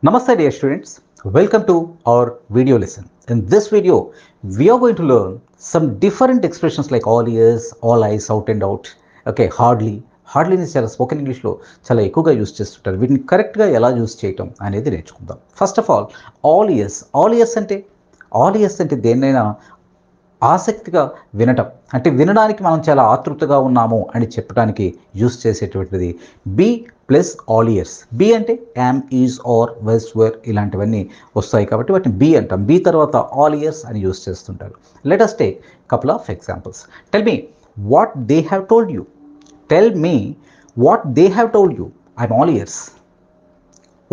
Namaste dear students, welcome to our video lesson. In this video, we are going to learn some different expressions like all ears, all eyes, out and out. Okay, hardly ని చాలా spoken ఇంగ్లీష్లో చాలా ఎక్కువగా use చేస్తుంటారు. వీటిని కరెక్ట్గా ఎలా use చేయటం అనేది నేర్చుకుందాం. ఫస్ట్ ఆఫ్ ఆల్ ఇయర్స్ అంటే దేన్నైనా ఆసక్తిగా వినటం, అంటే వినడానికి మనం చాలా ఆతృతగా ఉన్నాము అని చెప్పడానికి యూస్ చేసేటువంటిది be plus all years. Be అంటే am, is, are, was, were ఇలాంటివన్నీ వస్తాయి కాబట్టి వాటిని బీ అంటాం. బీ తర్వాత ఆల్ ఇయర్స్ అని యూస్ చేస్తుంటారు. Let us take couple of examples. Tell me what they have told you. Tell me what they have told you. I'm all ears.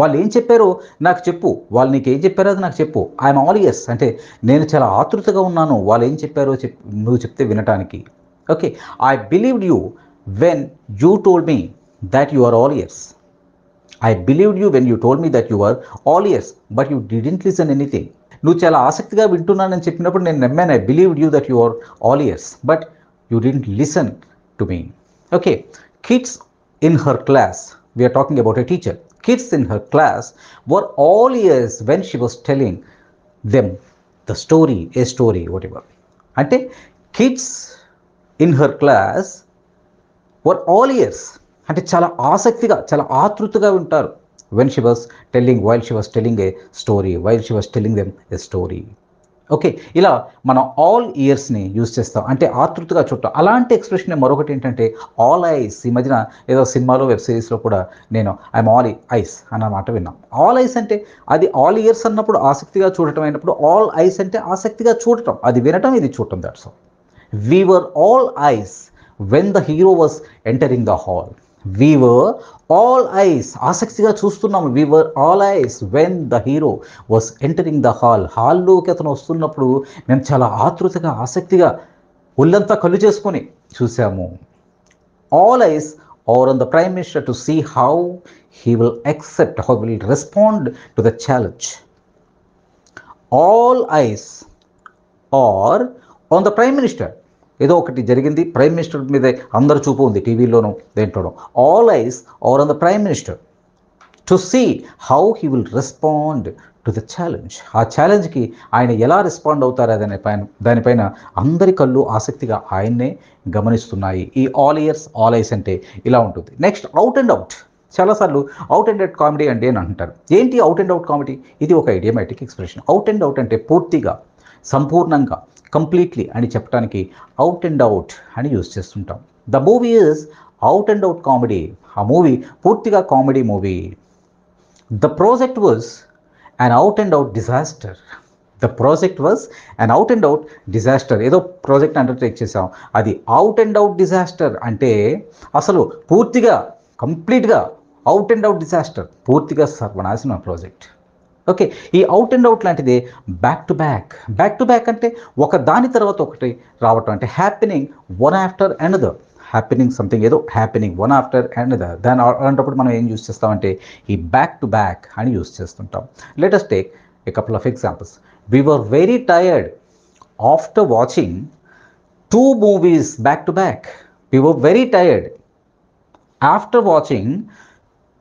వాళ్ళు ఏం చెప్పారో నాకు చెప్పు, వాళ్ళు నీకు ఏం చెప్పారో అది నాకు చెప్పు. ఐఎమ్ ఆల్ ఇయర్స్ అంటే నేను చాలా ఆతృతగా ఉన్నాను వాళ్ళు ఏం చెప్పారో నువ్వు చెప్తే వినటానికి. Okay, I believed you when you told me that you are all ears. I believed you when you told me that you are all ears but you didn't listen anything. నువ్వు చాలా ఆసక్తిగా వింటున్నానని చెప్పినప్పుడు నేను నమ్మాను. I believed you that you are all ears but you didn't listen to me. Okay, kids in her class, we're talking about a teacher. Kids in her class were all ears when she was telling them the story, a story, whatever. అంటే kids in her class were all ears అంటే చాలా ఆసక్తిగా, చాలా ఆతృతగా ఉంటారు. while she was telling a story, while she was telling them a story. Okay, ఇలా మనం all ఇయర్స్ని use చేస్తాం అంటే ఆతృతగా చూడటం. అలాంటి ఎక్స్ప్రెషన్ మరొకటి ఏంటంటే ఆల్ ఐస్. ఈ మధ్యన ఏదో సినిమాలో వెబ్ సిరీస్లో కూడా నేను ఐఎమ్ ఆల్ ఐస్ అన్నమాట విన్నాం. ఆల్ ఐస్ అంటే అది ఆల్ ఇయర్స్ అన్నప్పుడు ఆసక్తిగా చూడటం అయినప్పుడు ఆల్ ఐస్ అంటే ఆసక్తిగా చూడటం, అది వినటం, ఇది చూడటం. That's all. We were all ice when the hero was entering the hall. We were all eyes, ఆసక్తిగా చూస్తున్నాము. We were all eyes when the hero was entering the hall. హాల్లోకి అతను వస్తున్నప్పుడు మేము చాలా ఆతృతగా, ఆసక్తిగా ఒళ్ళంతా కళ్ళు చేసుకొని చూసాము. All eyes are on the Prime Minister to see how he will accept, how he will respond to the challenge. All eyes are on the Prime Minister. ఏదో ఒకటి జరిగింది, ప్రైమ్ మినిస్టర్ మీద అందరు చూపు ఉంది, టీవీలోనూ దేంట్లోనూ. All eyes are on the prime minister to see how he will respond to the challenge. ఆ ఛాలెంజ్కి ఆయన ఎలా రెస్పాండ్ అవుతారు దానిపైన అందరి కళ్ళు ఆసక్తిగా ఆయన్నే గమనిస్తున్నాయి. ఈ ఆల్ ఇయర్స్, ఆల్ ఐస్ అంటే ఇలా ఉంటుంది. Next, out and out. చాలాసార్లు అవుట్ అండ్ అవుట్ కామెడీ అంటే అని అంటారు. ఏంటి అవుట్ అండ్ అవుట్ కామెడీ? ఇది ఒక idiomatic expression. Out and out అంటే పూర్తిగా, సంపూర్ణంగా, కంప్లీట్లీ అని చెప్పడానికి అవుట్ అండ్ అవుట్ అని యూజ్ చేస్తుంటాం. The movie is out and out comedy. ఆ మూవీ పూర్తిగా comedy movie. The project was an out and out disaster. The project was an out and out disaster. ఏదో project undertake చేసాం, అది out and out disaster అంటే అసలు పూర్తిగా, కంప్లీట్గా out and out disaster, పూర్తిగా సర్వనాశనం ప్రాజెక్ట్. ఓకే, ఈ అవుట్ అండ్ అవుట్ లాంటిది back to back. Back to back అంటే ఒక దాని తర్వాత ఒకటి రావటం, అంటే happening one after another. Happening something, ఏదో హ్యాపెనింగ్ వన్ ఆఫ్టర్ అనదర్. దాని అలాంటప్పుడు మనం ఏం యూజ్ చేస్తామంటే ఈ బ్యాక్ టు బ్యాక్ అని యూజ్ చేస్తుంటాం. Let us take a couple of examples. We were very tired after watching 2 movies back to back. We were very tired after watching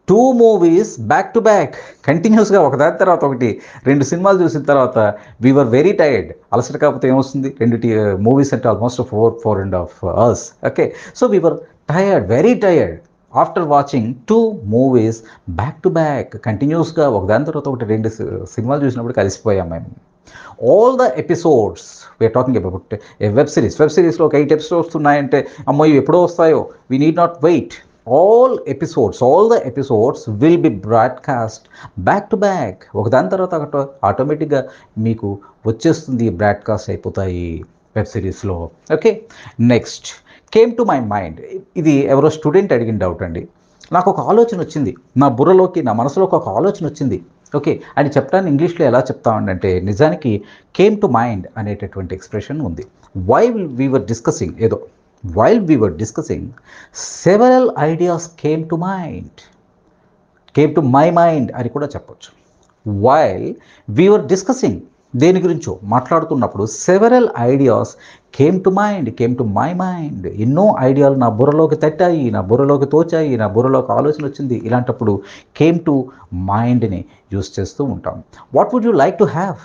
2 movies back to back. కంటిన్యూస్గా ఒకదాని తర్వాత ఒకటి 2 సినిమాలు చూసిన తర్వాత we were very tired. అలసట కాకపోతే ఏమొస్తుంది? 2 మూవీస్ అంటే almost 4.5 hours. Okay, so we were tired, very tired after watching 2 movies back to back. కంటిన్యూస్గా ఒకదాని తర్వాత ఒకటి 2 సినిమాలు చూసినప్పుడు కలిసిపోయాం మేము. All the episodes, we're talking about a web సిరీస్లో ఒక 8 episodes ఉన్నాయంటే అమ్మో ఇవి ఎప్పుడో వస్తాయో, we need not wait. all the episodes will be broadcast back to back. ఒకదాని తర్వాత ఒకటి ఆటోమేటిక్గా మీకు వచ్చేస్తుంది, బ్రాడ్కాస్ట్ అయిపోతాయి వెబ్ సిరీస్లో. Okay, next, came to my mind. ఇది ఎవరో స్టూడెంట్ అడిగిన డౌట్ అండి. నాకు ఒక ఆలోచన వచ్చింది, నా బుర్రలోకి, నా మనసులోకి ఒక ఆలోచన వచ్చింది. ఓకే, అని చెప్పడానికి ఇంగ్లీష్లో ఎలా చెప్తామంటే నిజానికి కేమ్ టు మైండ్ అనేటటువంటి ఎక్స్ప్రెషన్ ఉంది. while we were discussing several ideas came to my mind అని కూడా చెప్పొచ్చు. while we were discussing దేని గురించో మాట్లాడుతున్నప్పుడు several ideas came to my mind. ఎన్నో ఐడియాలు నా బుర్రలోకి తట్టాయి, నా బుర్రలోకి తోచాయి, నా బుర్రలోకి ఆలోచన వచ్చింది. ఇలాంటప్పుడు కేమ్ టు మైండ్ని యూస్ చేస్తూ ఉంటాం. What would you like to have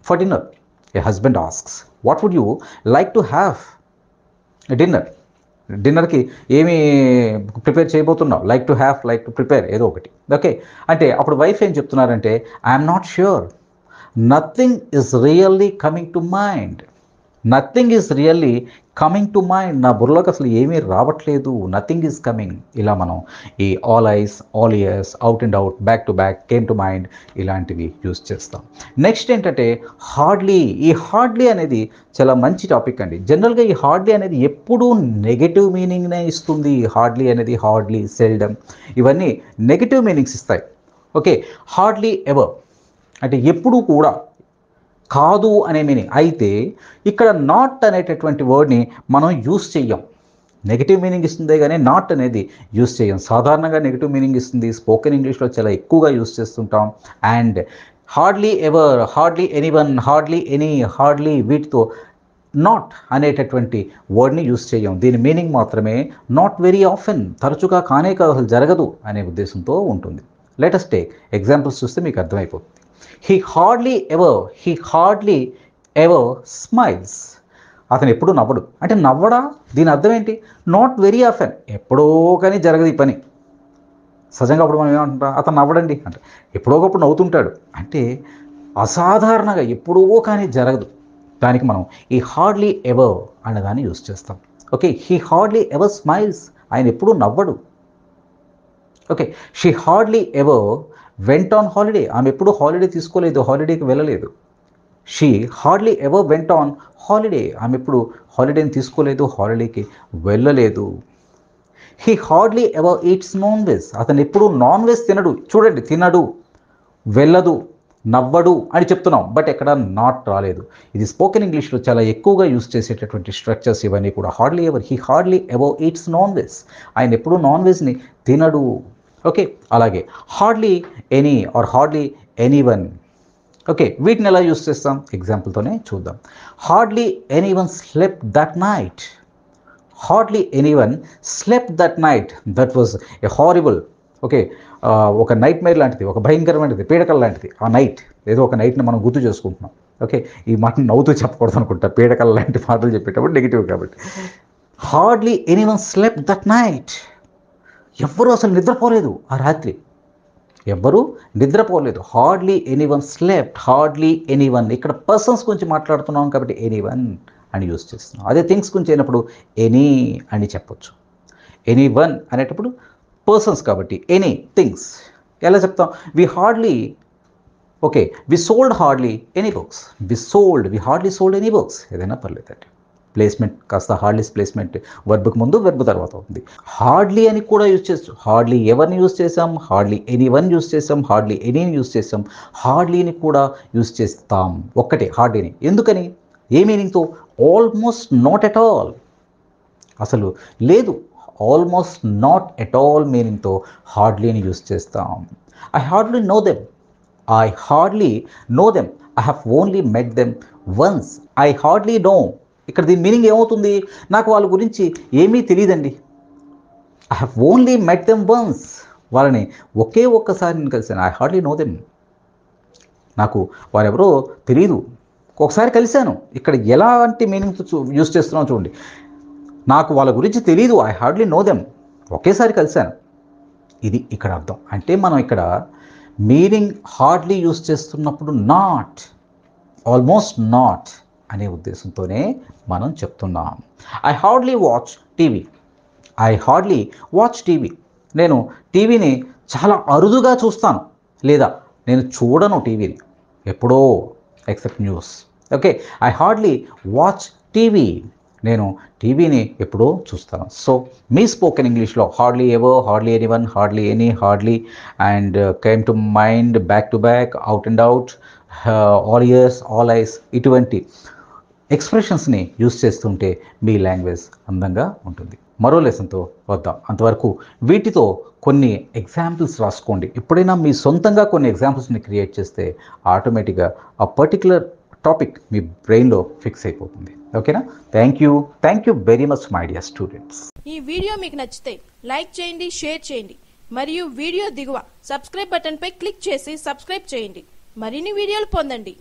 for dinner? A husband asks, what would you like to have డిన్నర్కి ఏమి ప్రిపేర్ చేయబోతున్నావు? Like to have, like to prepare, ఏదో ఒకటి. ఓకే, అంటే అప్పుడు వైఫ్ ఏం చెప్తున్నారంటే, I'm not sure, nothing is really coming to mind. Nothing is really coming to mind. నా బుర్రలోకి అసలు ఏమీ రావట్లేదు, నథింగ్ ఈజ్ కమింగ్. ఇలా మనం ఈ all ice, all years, out and out, back to back, came to mind ఇలాంటివి use చేస్తాం. నెక్స్ట్ ఏంటంటే హార్డ్లీ. ఈ హార్డ్లీ అనేది చాలా మంచి టాపిక్ అండి. జనరల్గా ఈ హార్డ్లీ అనేది ఎప్పుడూ నెగటివ్ మీనింగ్నే ఇస్తుంది. హార్డ్లీ అనేది, హార్డ్లీ, సెల్డమ్, ఇవన్నీ నెగటివ్ మీనింగ్స్ ఇస్తాయి. ఓకే, హార్డ్లీ ఎవర్ అంటే ఎప్పుడూ కూడా, కాదు అనే మీనింగ్. అయితే ఇక్కడ నాట్ అనేటటువంటి వర్డ్ని మనం యూస్ చెయ్యం. నెగిటివ్ మీనింగ్ ఇస్తుందే కానీ నాట్ అనేది యూస్ చేయం. సాధారణంగా నెగిటివ్ మీనింగ్ ఇస్తుంది. స్పోకెన్ ఇంగ్లీష్లో చాలా ఎక్కువగా యూస్ చేస్తుంటాం. And hardly ever, hardly anyone, hardly any, hardly, వీటితో నాట్ అనేటటువంటి వర్డ్ని యూస్ చేయం. దీని మీనింగ్ మాత్రమే నాట్ వెరీ ఆఫెన్, తరచుగా కానే కాదు, అసలు జరగదు అనే ఉద్దేశంతో ఉంటుంది. లెట్ us టేక్ ఎగ్జాంపుల్స్ చూస్తే మీకు అర్థమైపోతుంది. He hardly ever smiles. అతను ఎప్పుడు నవ్వడు. అంటే నవ్వడా, దీని అర్థం ఏంటి? నాట్ వెరీ ఆఫెన్, ఎప్పుడో కానీ జరగదు ఈ పని. సహజంగా అప్పుడు మనం ఏమంటాం, అతను నవ్వడండి అంటే ఎప్పుడో ఒకప్పుడు నవ్వుతుంటాడు. అంటే అసాధారణంగా ఎప్పుడో కానీ జరగదు. దానికి మనం ఈ హార్డ్లీ ఎవర్ అనేదాన్ని యూస్ చేస్తాం. Okay, he hardly ever smiles, ఆయన ఎప్పుడూ నవ్వడు. Okay, she hardly ever went on holiday, ఆమె ఎప్పుడూ హాలిడే తీసుకోలేదు, హాలిడేకి వెళ్ళలేదు. She hardly ever went on holiday, ఆమె ఎప్పుడు హాలిడేని తీసుకోలేదు, హాలిడేకి వెళ్ళలేదు. He hardly ever eats non veg, అతను ఎప్పుడు నాన్ వెజ్ తినడు. చూడండి, తినడు, వెళ్ళదు, నవ్వడు అని చెప్తున్నాం, బట్ ఎక్కడ నాట్ రాలేదు. ఇది స్పోకెన్ ఇంగ్లీష్లో చాలా ఎక్కువగా యూస్ చేసేటటువంటి స్ట్రక్చర్స్ ఇవన్నీ కూడా. Hardly ever, he hardly ever eats non veg, ఆయన ఎప్పుడు నాన్ వెజ్ని తినడు. ఓకే, అలాగే hardly any or hardly anyone. Okay, వీటిని ఎలా యూస్ చేస్తాం? ఎగ్జాంపుల్తోనే చూద్దాం. Hardly anyone slept that night. Hardly anyone slept that night, that was a horrible. Okay, ఒక నైట్ మేర్ లాంటిది, ఒక భయంకరమైనది, పీడకల లాంటిది ఆ నైట్. ఏదో ఒక నైట్ని మనం గుర్తు చేసుకుంటున్నాం. ఓకే, ఈ మాట నవ్వుతూ చెప్పకూడదు అనుకుంటా, పీడకల లాంటి మాటలు చెప్పేటప్పుడు నెగిటివ్ కాబట్టి. Hardly anyone slept that night, ఎవ్వరూ అసలు నిద్రపోలేదు ఆ రాత్రి, ఎవ్వరూ నిద్రపోలేదు. Hardly anyone slept, hardly anyone. ఇక్కడ పర్సన్స్ గురించి మాట్లాడుతున్నాం కాబట్టి ఎనీవన్ అని యూస్ చేస్తున్నాం. అదే థింగ్స్ గురించి అయినప్పుడు ఎనీ అని చెప్పొచ్చు. ఎనీవన్ అనేటప్పుడు పర్సన్స్ కాబట్టి ఎనీ థింగ్స్. ఎలా చెప్తాం? We hardly, okay, we sold hardly any books. We hardly sold any books, ఏదైనా పర్లేదండి. ప్లేస్మెంట్ కాస్త హార్డ్లీస్ ప్లేస్మెంట్ వర్బ్కి ముందు, వెర్బ్ తర్వాత ఉంది. హార్డ్లీ అని కూడా యూజ్ చేస్తాం. హార్డ్లీ ఎవర్ని యూజ్ చేసాం, హార్డ్లీ ఎనీవన్ యూజ్ చేసాం, హార్డ్లీ ఎనీని యూజ్ చేసాం, హార్డ్లీని కూడా యూజ్ చేస్తాం. ఒక్కటే హార్డ్లీని. ఎందుకని? ఏ మీనింగ్తో? ఆల్మోస్ట్ నాట్ ఎట్ ఆల్, అసలు లేదు, ఆల్మోస్ట్ నాట్ ఎట్ ఆల్ మీనింగ్తో హార్డ్లీని యూజ్ చేస్తాం. I hardly know them, I hardly know them, I have only met them once. I hardly know, ఇక్కడ దీని మీనింగ్ ఏమవుతుంది? నాకు వాళ్ళ గురించి ఏమీ తెలియదండి. I have only met them once, వాళ్ళని ఒకే ఒక్కసారి నేను కలిశాను. ఐ హార్డ్లీ నో దెమ్, నాకు వారెవరో తెలియదు, ఒకసారి కలిశాను. ఇక్కడ ఎలాంటి మీనింగ్తో యూజ్ చేస్తున్నాం చూడండి. నాకు వాళ్ళ గురించి తెలియదు, ఐ హార్డ్లీ నో దెమ్, ఒకేసారి కలిశాను. ఇది ఇక్కడ అర్థం. అంటే మనం ఇక్కడ మీనింగ్ హార్డ్లీ యూజ్ చేస్తున్నప్పుడు నాట్, ఆల్మోస్ట్ నాట్ అనే ఉద్దేశంతోనే మనం చెప్తున్నాం. I hardly watch TV, I hardly watch TV, నేను టీవీని చాలా అరుదుగా చూస్తాను, లేదా నేను చూడను టీవీని, ఎప్పుడో, except news. Okay, I hardly watch TV, నేను టీవీని ఎప్పుడో చూస్తాను. సో మీ స్పోకెన్ ఇంగ్లీష్లో hardly ever, hardly anyone, hardly any, hardly and came to mind, back to back, out and out, all years, all ice, ఇటువంటి ఎక్స్ప్రెషన్స్ని యూస్ చేస్తుంటే మీ language అందంగా ఉంటుంది. మరో లెసన్తో వద్దాం. అంతవరకు వీటితో కొన్ని ఎగ్జాంపుల్స్ రాసుకోండి. ఎప్పుడైనా మీ సొంతంగా కొన్ని ఎగ్జాంపుల్స్ని క్రియేట్ చేస్తే ఆటోమేటిక్గా ఆ పర్టికులర్ టాపిక్ మీ బ్రెయిన్లో ఫిక్స్ అయిపోతుంది. ఓకేనా? Thank you very much my dear students. ఈ వీడియో మీకు నచ్చితే లైక్ చేయండి, షేర్ చేయండి మరియు వీడియో దిగువ సబ్స్క్రైబ్ బటన్ పై క్లిక్ చేసి సబ్స్క్రైబ్ చేయండి. మరిన్ని వీడియోలు పొందండి.